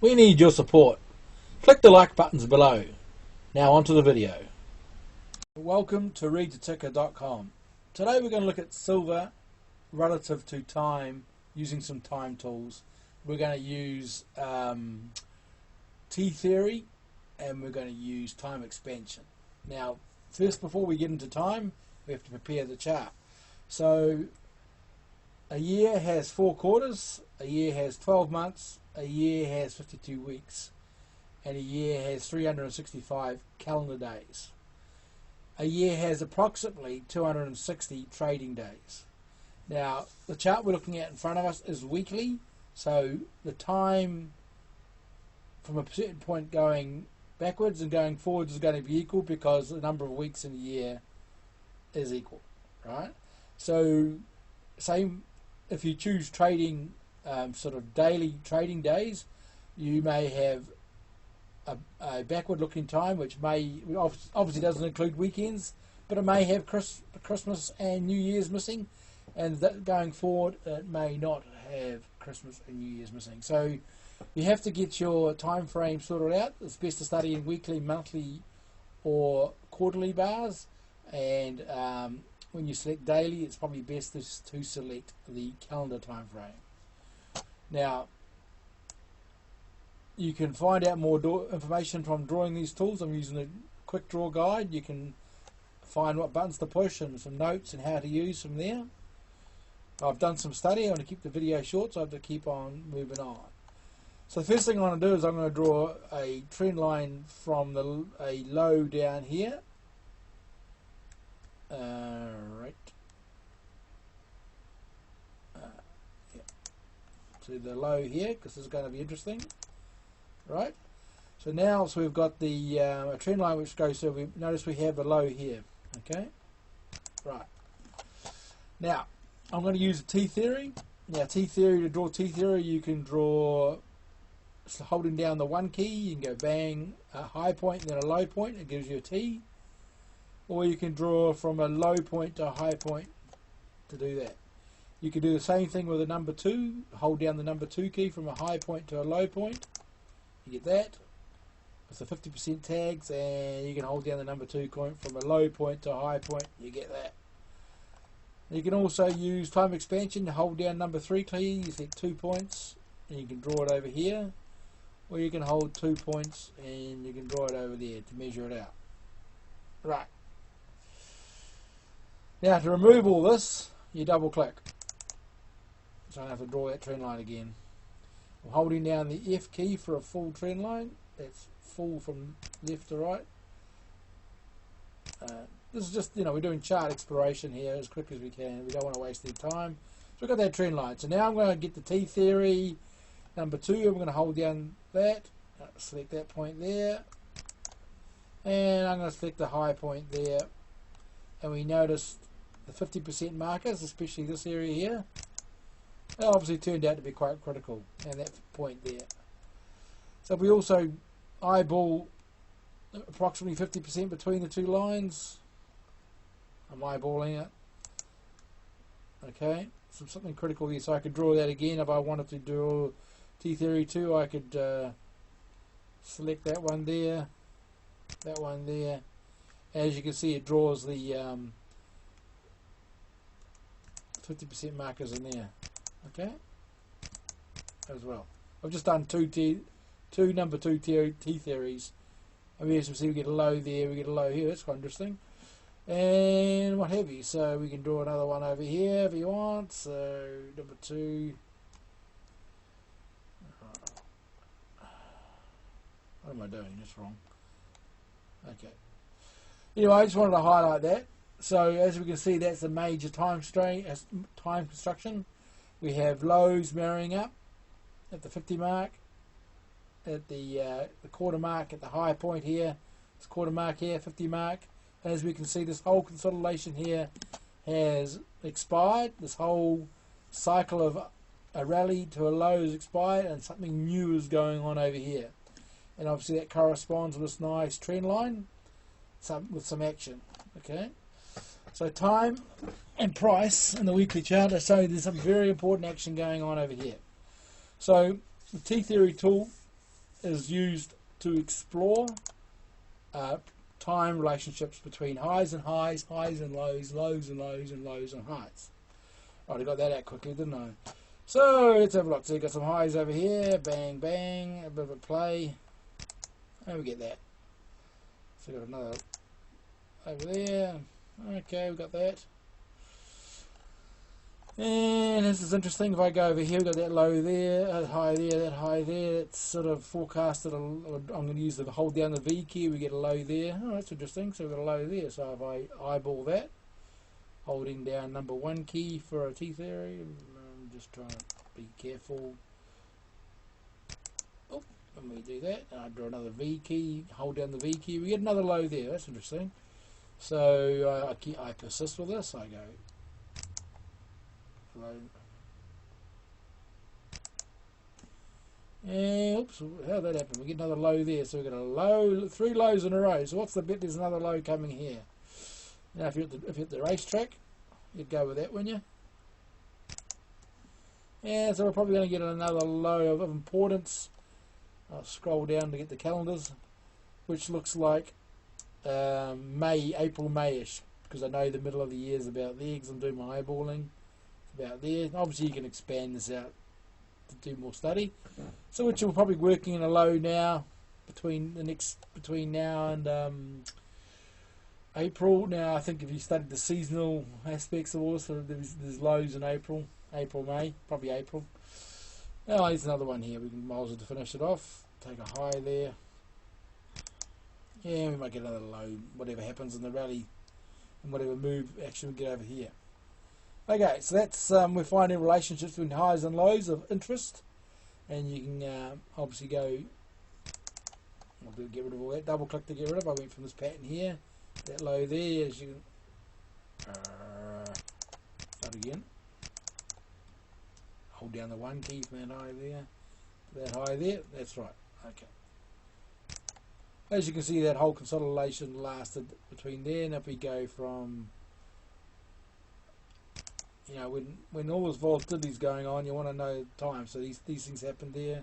We need your support. Click the like buttons below. Now onto the video. Welcome to readtheticker.com. Today we're going to look at silver relative to time using some time tools. We're going to use T-theory and we're going to use time expansion. Now first, before we get into time, we have to prepare the chart. So a year has 4 quarters, a year has 12 months, a year has 52 weeks, and a year has 365 calendar days. A year has approximately 260 trading days. Now, the chart we're looking at in front of us is weekly, so the time from a certain point going backwards and going forwards is going to be equal because the number of weeks in a year is equal, right? So, same if you choose trading sort of daily trading days, you may have a backward looking time, which may obviously doesn't include weekends, but it may have Christmas and New Year's missing, and that going forward it may not have Christmas and New Year's missing. So you have to get your time frame sorted out. It's best to study in weekly, monthly or quarterly bars, and when you select daily, it's probably best to select the calendar time frame. Now, you can find out more information from drawing these tools. I'm using a quick draw guide. You can find what buttons to push and some notes and how to use from there. I've done some study. I want to keep the video short, so I have to keep on moving on. So the first thing I want to do is I'm going to draw a trend line from a low down here. Right. Yeah. To the low here, because this is going to be interesting. Right. So now, we've got the a trend line which goes. So we notice we have a low here. Okay. Right. Now I'm going to use T-theory. Now T-theory, to draw T-theory, you can draw holding down the 1 key. You can go bang a high point and then a low point. It gives you a T. Or you can draw from a low point to a high point to do that. You can do the same thing with a number 2. Hold down the number 2 key from a high point to a low point. You get that with the 50% tags, and you can hold down the number 2 coin from a low point to a high point. You get that. You can also use time expansion to hold down number 3 key. You select 2 points, and you can draw it over here. Or you can hold 2 points, and you can draw it over there to measure it out. Right. Now to remove all this, you double click. So I don't have to draw that trend line again. I'm holding down the F key for a full trend line. That's full from left to right. This is just, we're doing chart exploration here as quick as we can. We don't want to waste any time. So we've got that trend line. So now I'm going to get the T-theory number 2. I'm going to hold down that. Select that point there. And I'm going to select the high point there. And we notice the 50% markers, especially this area here. It obviously turned out to be quite critical, and that point there. So we also eyeball approximately 50% between the 2 lines. I'm eyeballing it. Okay, so something critical here. So I could draw that again if I wanted to do T-theory 2. I could select that one there, that one there. As you can see, it draws the 50% markers in there. Okay, as well. I've just done two number 2 T-theories. And as you can see, we get a low there, we get a low here. That's quite interesting. And what have you. So we can draw another one over here if you want. So number 2. What am I doing? That's wrong. Okay. Anyway, I just wanted to highlight that. So as we can see, that's a major time construction. We have lows marrying up at the 50 mark, at the quarter mark, at the high point here. It's quarter mark here, 50 mark. And as we can see, this whole consolidation here has expired. This whole cycle of a rally to a low is expired, and something new is going on over here. And obviously that corresponds with this nice trend line, with some action. Okay. So time and price in the weekly chart are showing there's some very important action going on over here. So the T-theory tool is used to explore time relationships between highs and highs, highs and lows, lows and lows, and lows and highs. Right, I got that out quickly, didn't I? So let's have a look. So we've got some highs over here, bang, bang, a bit of a play. And we get that. So we've got another over there. Okay, we've got that. And this is interesting. If I go over here, we've got that low there, that high there, that high there. It's sort of forecasted. I'm going to use the hold down the V key. We get a low there. Oh, that's interesting. So we've got a low there. So if I eyeball that, holding down number 1 key for a T theory, I'm just trying to be careful. Oh, when we do that, I draw another V key, hold down the V key. We get another low there. That's interesting. So I persist with this. I go low. And oops, how did that happen? We get another low there, so we've got a low, 3 lows in a row. So what's the bit? There's another low coming here. Now, if you're at the racetrack, you'd go with that, wouldn't you? Yeah, so we're probably going to get another low of importance. I'll scroll down to get the calendars, which looks like April, Mayish, because I know the middle of the year is about there, because I'm doing my eyeballing. About there. Obviously you can expand this out to do more study. So which we're probably working in a low now between now and April. Now I think if you studied the seasonal aspects of all, so there's lows in April, May, probably April. Now here's another one here. We can might as well to finish it off. Take a high there. Yeah, we might get another low, whatever happens in the rally and whatever move action we get over here. Okay, so that's we're finding relationships between highs and lows of interest, and you can obviously go. I'll get rid of all that. Double click to get rid of. I went from this pattern here, that low there. As you can start again. Hold down the 1 key from that high there, that high there. That's right. Okay. As you can see, that whole consolidation lasted between there, and if we go from, you know, when all this volatility is going on, you want to know the time. So these things happen there.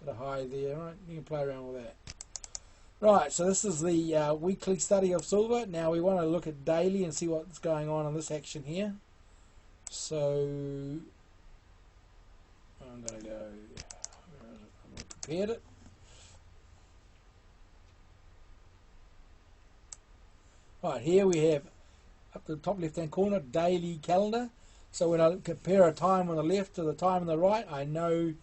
Got a high there, right? You can play around with that. Right, so this is the weekly study of silver. Now we want to look at daily and see what's going on in this action here. So I'm going to go, where is it? I've prepared it. Right, here we have up the top left hand corner, daily calendar. So when I compare a time on the left to the time on the right, I know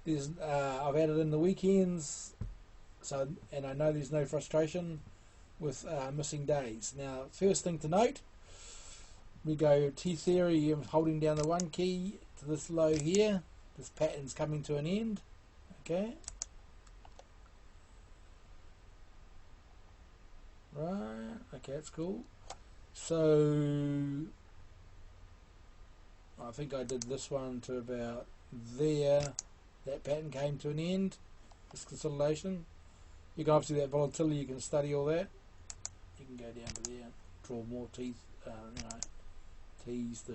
there's I've added in the weekends, so and I know there's no frustration with missing days. Now, first thing to note, we go T theory, holding down the 1 key to this low here. This pattern's coming to an end. Okay. Right. Okay, that's cool. So I think I did this one to about there. That pattern came to an end. This consolidation. You can obviously that volatility. You can study all that. You can go down to there, draw more teeth, T's to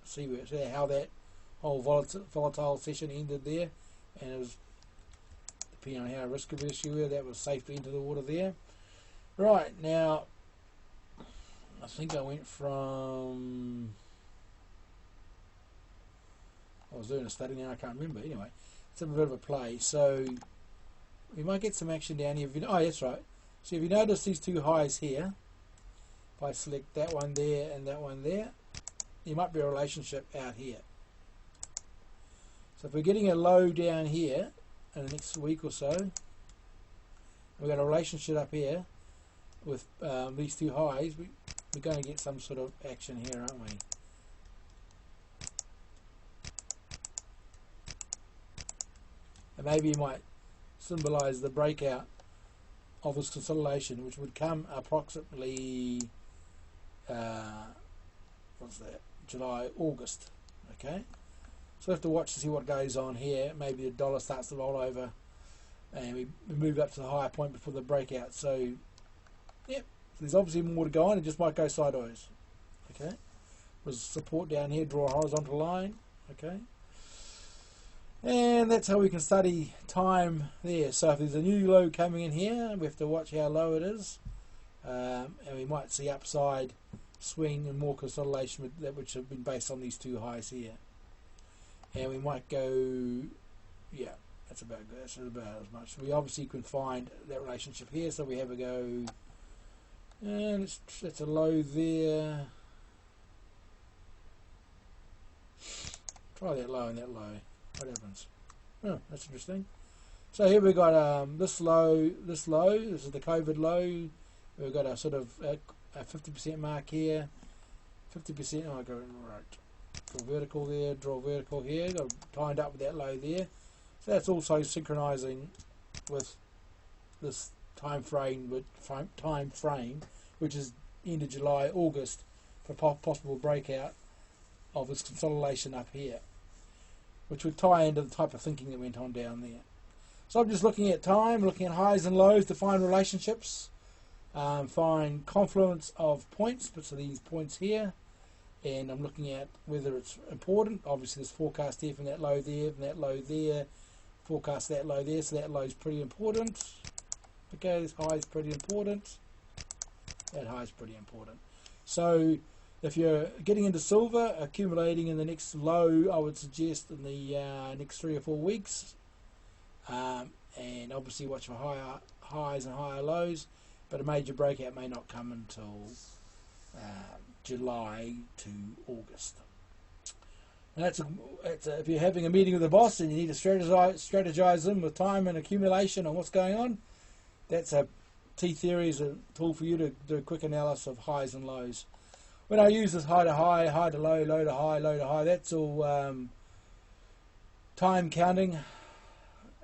see how that whole volatile session ended there, and it was depending on how risk averse you were. That was safe to enter the water there. Right now, I think I went from. I was doing a study now, I can't remember. Anyway, it's a bit of a play. So we might get some action down here. Oh, that's right. So if you notice these 2 highs here, if I select that one there and that one there, there might be a relationship out here. So if we're getting a low down here in the next week or so, we've got a relationship up here with these 2 highs, we're going to get some sort of action here, aren't we? And maybe you might symbolize the breakout of this consolidation, which would come approximately what's that? July, August. Okay, so we have to watch to see what goes on here. Maybe the dollar starts to roll over, and we move up to the higher point before the breakout. So, yep, there's obviously more to go on. It just might go sideways. Okay, there's support down here. Draw a horizontal line. Okay. And that's how we can study time there. So if there's a new low coming in here, we have to watch how low it is. And we might see upside swing and more consolidation with that, which have been based on these two highs here. And we might go, yeah, that's about good. That's about as much. We obviously can find that relationship here, so we have a go. And that's a low there. Try that low and that low. What happens? Oh, that's interesting. So here we've got this low. This is the COVID low. We've got a sort of a 50% mark here. 50%. Oh, I go right. Draw vertical there. Draw vertical here. Got timed up with that low there. So that's also synchronizing with this time frame, which is end of July, August, for possible breakout of this consolidation up here, which would tie into the type of thinking that went on down there. So I'm just looking at time, looking at highs and lows to find relationships, find confluence of points, so these points here, and I'm looking at whether it's important. Obviously this forecast here from that low there, from that low there, forecast that low there, so that low is pretty important. Okay, this high is pretty important. That high is pretty important. So if you're getting into silver, accumulating in the next low, I would suggest in the next 3 or 4 weeks, and obviously watch for higher highs and higher lows, but a major breakout may not come until July to August. And if you're having a meeting with the boss and you need to strategize them with time and accumulation on what's going on, that's a T-theory is a tool for you to do a quick analysis of highs and lows. When I use this high to high, high to low, low to high, low to high, that's all time counting,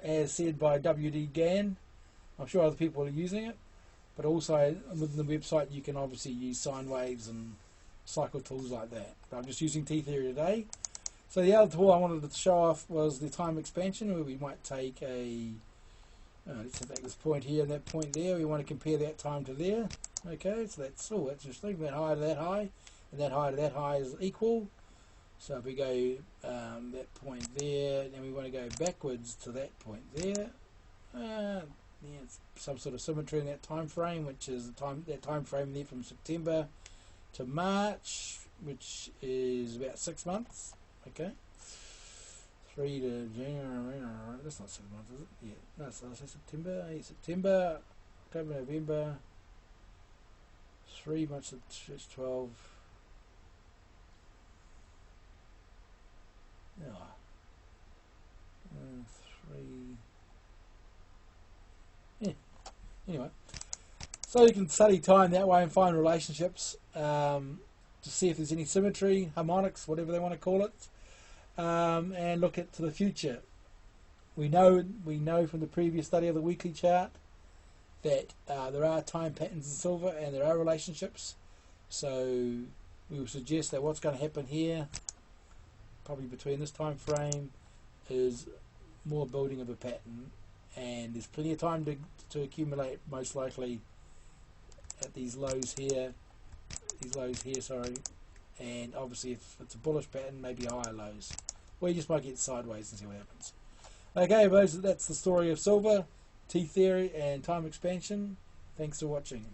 as said by W.D. Gann. I'm sure other people are using it, but also within the website you can obviously use sine waves and cycle tools like that. But I'm just using T-theory today. So the other tool I wanted to show off was the time expansion, where we might take a let's take this point here and that point there. We want to compare that time to there. Okay, so that's interesting. That high to that high, and that high to that high is equal. So if we go that point there, then we want to go backwards to that point there. Yeah, it's some sort of symmetry in that time frame, which is that time frame there from September to March, which is about 6 months. Okay. 3 to January, that's not 6 months, is it? Yeah, no, so September, September, October, November, 3 months, it's 12. Yeah. 3. Yeah. Anyway, so you can study time that way and find relationships to see if there's any symmetry, harmonics, whatever they want to call it. And look to the future. We know from the previous study of the weekly chart that there are time patterns in silver and there are relationships. So we would suggest that what's going to happen here, probably between this time frame, is more building of a pattern, and there's plenty of time to accumulate, most likely at these lows here, and obviously if it's a bullish pattern, maybe higher lows, or you just might get sideways and see what happens. Okay, that's the story of silver, T-theory and time expansion. Thanks for watching.